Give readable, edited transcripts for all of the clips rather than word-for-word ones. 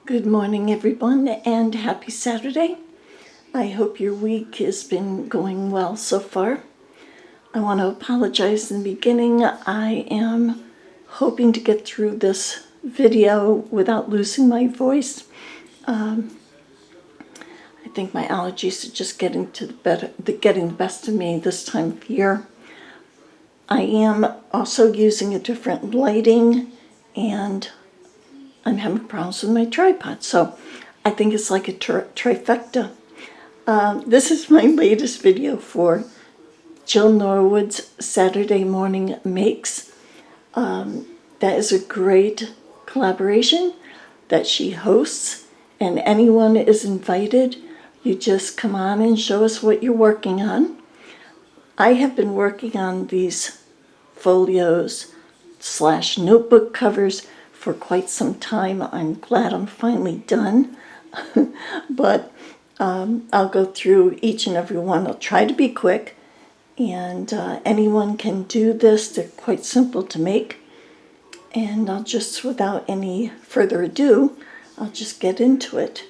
Good morning, everyone, and happy Saturday. I hope your week has been going well so far. I want to apologize in the beginning. I am hoping to get through this video without losing my voice. I think my allergies are just getting the best of me this time of year. I am also using a different lighting, and I'm having problems with my tripod, so I think it's like a trifecta. This is my latest video for Jill Norwood's Saturday Morning Makes. That is a great collaboration that she hosts, and anyone is invited. You just come on and show us what you're working on. I have been working on these folios / notebook covers for quite some time. I'm glad I'm finally done. But I'll go through each and every one. I'll try to be quick, and anyone can do this. They're quite simple to make. And I'll just, without any further ado, I'll just get into it.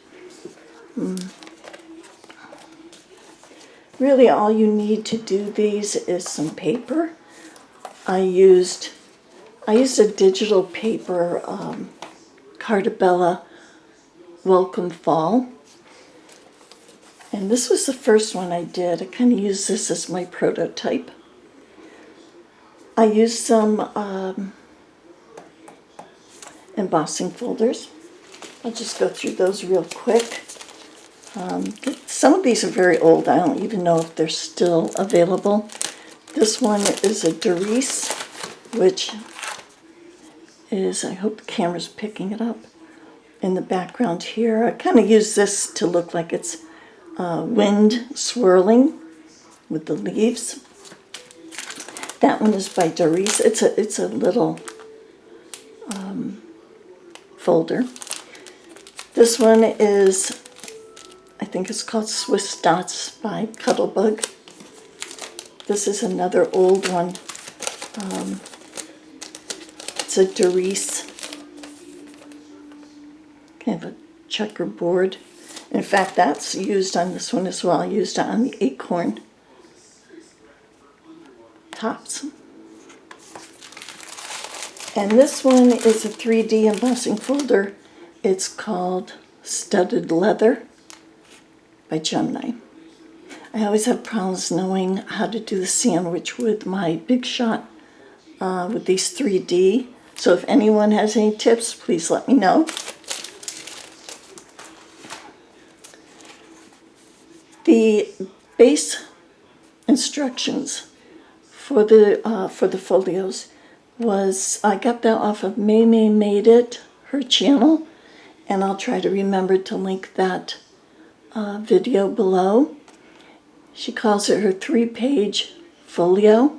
Really, all you need to do these is some paper. I used a digital paper, Cartabella Welcome Fall. And this was the first one I did. I kind of used this as my prototype. I used some embossing folders. I'll just go through those real quick. Some of these are very old. I don't even know if they're still available. This one is a Doris, which is, I hope the camera's picking it up in the background here. I kind of use this to look like it's wind swirling with the leaves. That one is by Doris. It's a little folder. This one is, I think it's called Swiss Dots by Cuttlebug. This is another old one. It's a Doris, kind of a checkerboard. In fact, that's used on this one as well. I used it on the acorn tops. And this one is a 3D embossing folder. It's called Studded Leather by Gemini. I always have problems knowing how to do the sandwich with my Big Shot with these 3D. So if anyone has any tips, please let me know. The base instructions for the folios was, I got that off of Maymay Made It, her channel, and I'll try to remember to link that video below. She calls it her 3-page folio,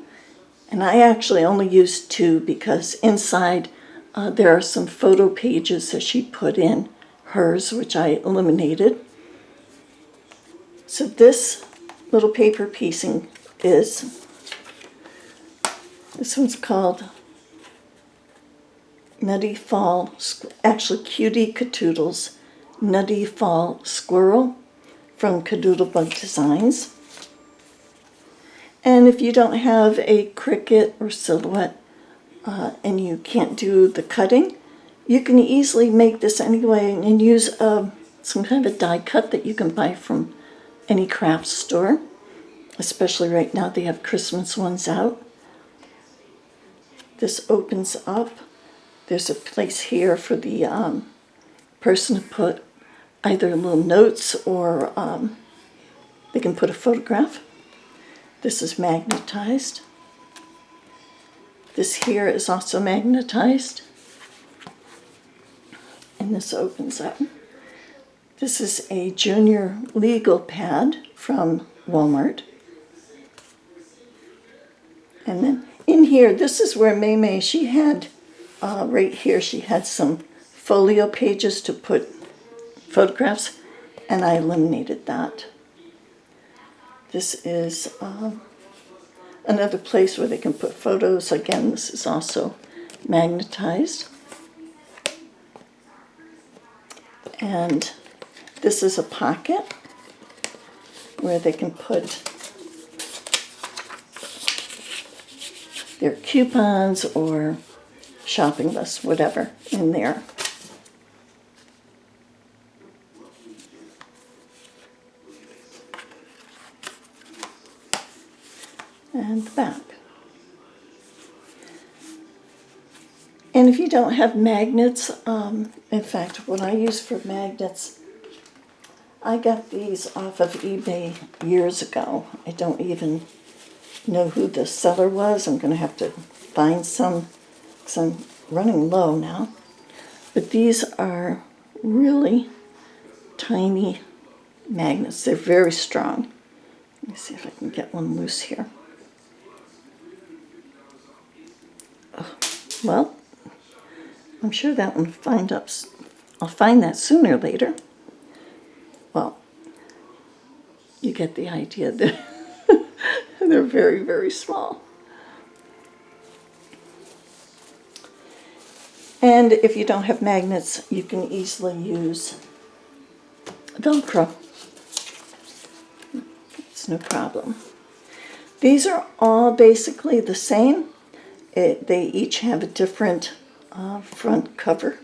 and I actually only used 2 because inside there are some photo pages that she put in hers, which I eliminated. So this little paper piecing this one's called Nutty Fall, actually Cutie Cadoodles Nutty Fall Squirrel from Cadoodlebug Designs. And if you don't have a Cricut or Silhouette and you can't do the cutting, you can easily make this anyway and use some kind of a die cut that you can buy from any craft store. Especially right now, they have Christmas ones out. This opens up. There's a place here for the person to put either little notes or they can put a photograph. This is magnetized. This here is also magnetized. And this opens up. This is a junior legal pad from Walmart. And then in here, this is where Maymay, she had, right here, she had some folio pages to put photographs, and I eliminated that. This is another place where they can put photos. Again, this is also magnetized. And this is a pocket where they can put their coupons or shopping lists, whatever, in there. And the back. And if you don't have magnets, in fact, what I use for magnets, I got these off of eBay years ago. I don't even know who the seller was. I'm going to have to find some because I'm running low now. But these are really tiny magnets. They're very strong. Let me see if I can get one loose here. Oh, well, I'm sure that one I'll find that sooner or later. Well, you get the idea that they're very, very small. And if you don't have magnets, you can easily use Velcro. It's no problem. These are all basically the same. They each have a different front cover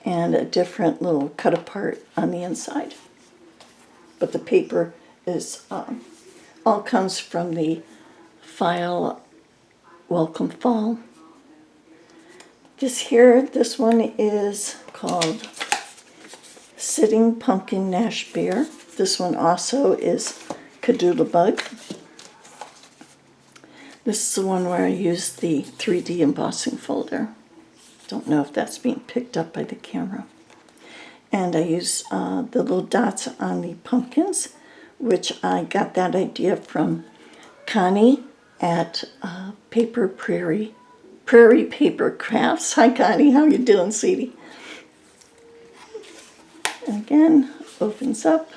and a different little cut apart on the inside. But the paper is all comes from the file Welcome Fall. This one is called Sitting Pumpkin Nash Bear. This one also is Cadoodle Bug. This is the one where I use the 3D embossing folder. Don't know if that's being picked up by the camera. And I use the little dots on the pumpkins, which I got that idea from Connie at Prairie Paper Crafts. Hi Connie, how you doing, sweetie? And again, opens up,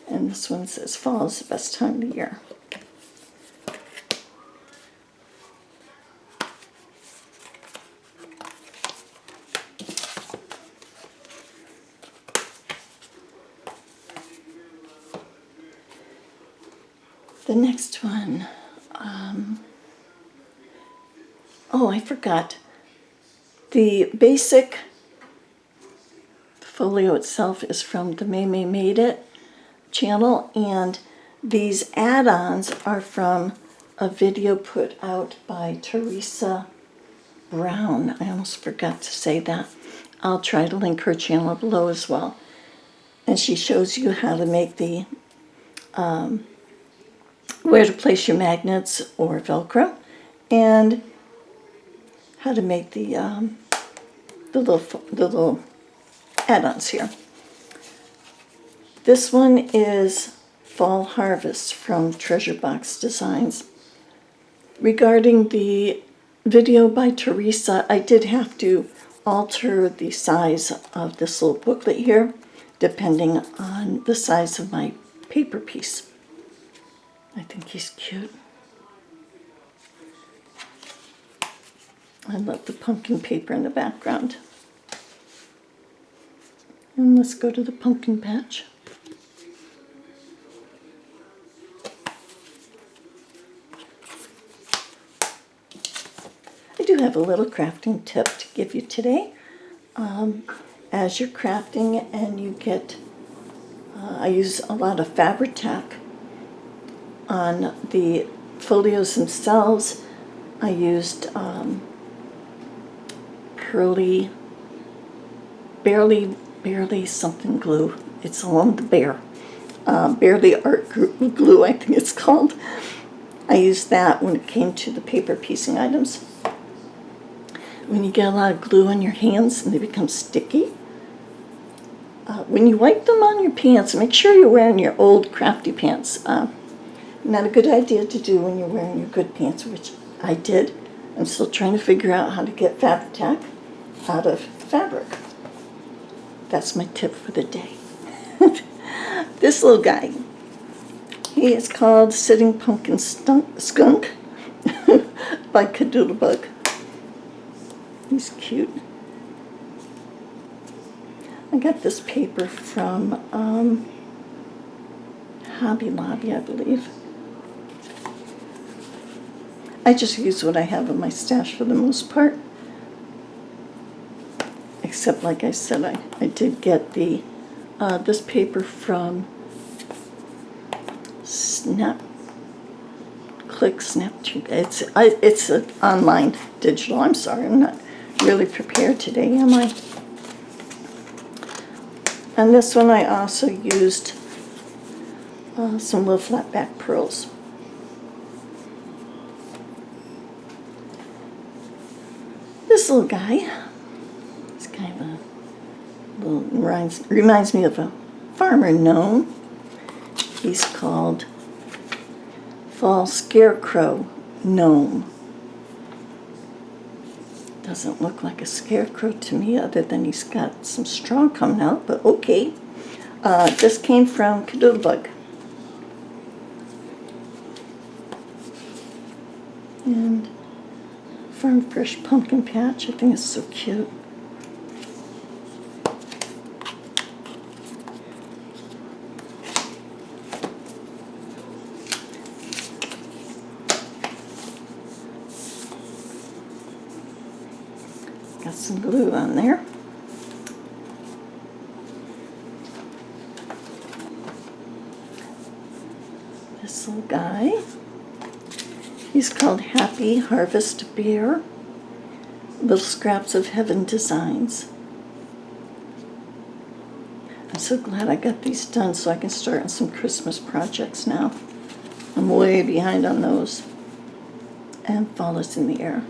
and this one says fall is the best time of the year. The next one, oh, I forgot. The basic folio itself is from the Maymay Made It channel, and these add-ons are from a video put out by Teresa Brown. I almost forgot to say that. I'll try to link her channel below as well. And she shows you how to make the where to place your magnets or Velcro, and how to make the little add-ons here. This one is Fall Harvest from Treasure Box Designs. Regarding the video by Teresa, I did have to alter the size of this little booklet here, depending on the size of my paper piece. I think he's cute. I love the pumpkin paper in the background. And let's go to the pumpkin patch. I do have a little crafting tip to give you today. As you're crafting and you get, I use a lot of Fabri-Tac on the folios themselves. I used barely something glue. It's along the bear. Barely art glue, I think it's called. I used that when it came to the paper piecing items. When you get a lot of glue on your hands and they become sticky, when you wipe them on your pants, make sure you're wearing your old crafty pants. Not a good idea to do when you're wearing your good pants, which I did. I'm still trying to figure out how to get Fabri-Tac out of fabric. That's my tip for the day. This little guy, he is called Sitting Pumpkin Skunk by Cadoodle Bug. He's cute. I got this paper from Hobby Lobby, I believe. I just use what I have in my stash for the most part. Except, like I said, I did get the this paper from Snaptube. It's an online digital. I'm sorry, I'm not really prepared today, am I? And this one I also used some little flat back pearls. This little guy, it's kind of a little, reminds me of a farmer gnome. He's called Fall Scarecrow Gnome. Doesn't look like a scarecrow to me, other than he's got some straw coming out, but okay. This came from Cadoodlebug. And Farm Fresh Pumpkin Patch, I think it's so cute. Got some glue on there. This little guy, he's called Happy Harvest Bear. Little Scraps of Heaven Designs. I'm so glad I got these done so I can start on some Christmas projects now. I'm way behind on those. And Fall is in the Air.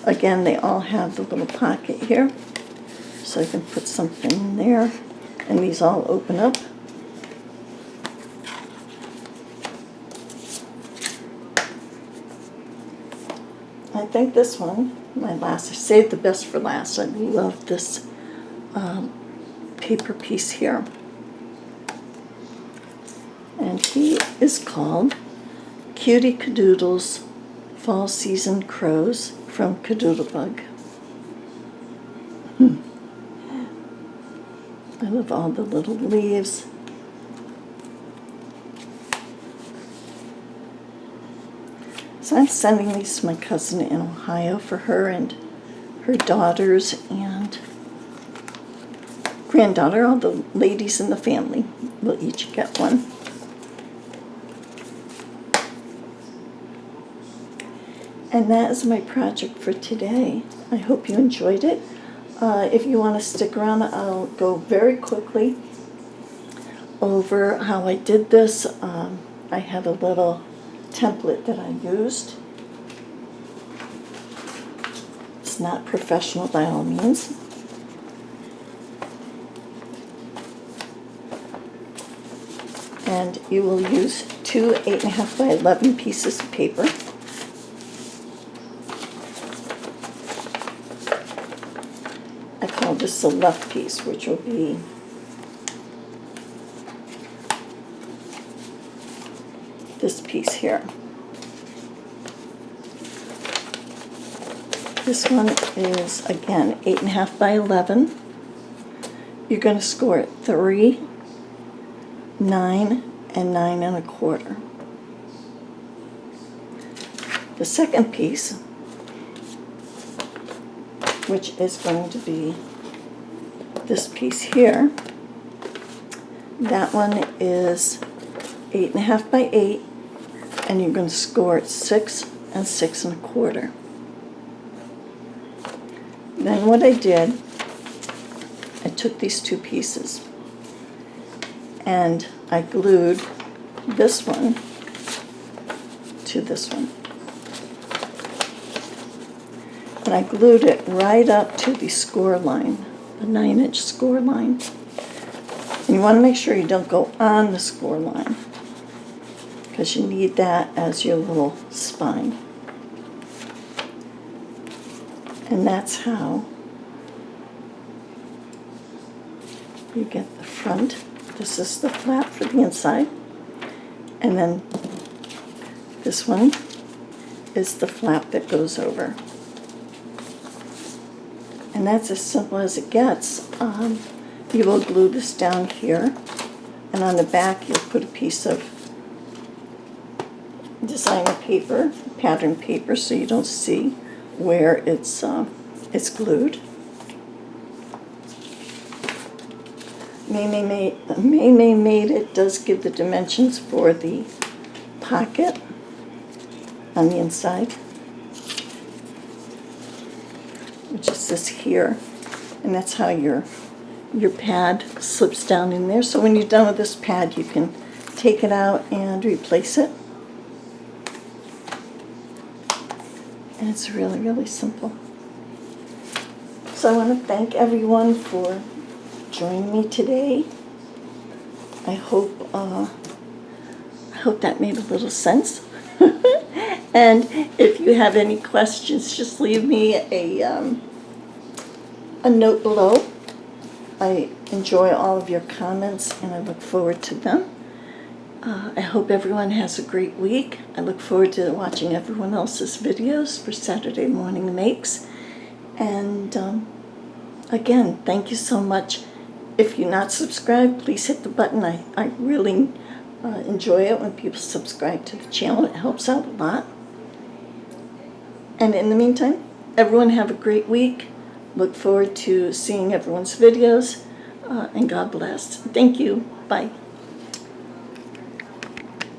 Again, they all have the little pocket here, so I can put something in there. And these all open up. I think this one, I saved the best for last. I love this paper piece here. And he is called Cutie Cadoodles Fall Season Crows from Cadoodlebug. I love all the little leaves. So I'm sending these to my cousin in Ohio for her and her daughters and granddaughter. All the ladies in the family will each get one. And that is my project for today. I hope you enjoyed it. If you want to stick around, I'll go very quickly over how I did this. I have a little template that I used. It's not professional by all means. And you will use two 8.5 by 11 pieces of paper. I call this the left piece, which will be this piece here. This one is, again, 8.5 by 11. You're going to score it 3, 9, and 9 1/4. The second piece, which is going to be this piece here, that one is 8.5 by 8, and you're going to score it 6 and 6 1/4. Then what I did, I took these two pieces and I glued this one to this one. And I glued it right up to the score line, the 9-inch score line. And you want to make sure you don't go on the score line, because you need that as your little spine. And that's how you get the front. This is the flap for the inside. And then this one is the flap that goes over. And that's as simple as it gets. you will glue this down here, and on the back you'll put a piece of designer paper, pattern paper, so you don't see where it's glued. Maymay made it, does give the dimensions for the pocket on the inside, which is this here, and that's how your pad slips down in there. So when you're done with this pad, you can take it out and replace it. And it's really, really simple. So I want to thank everyone for joining me today. I hope that made a little sense. And if you have any questions, just leave me a note below. I enjoy all of your comments and I look forward to them. I hope everyone has a great week. I look forward to watching everyone else's videos for Saturday Morning Makes. And again, thank you so much. If you're not subscribed, please hit the button. I really enjoy it when people subscribe to the channel. It helps out a lot. And in the meantime, everyone have a great week. Look forward to seeing everyone's videos. And God bless. Thank you. Bye.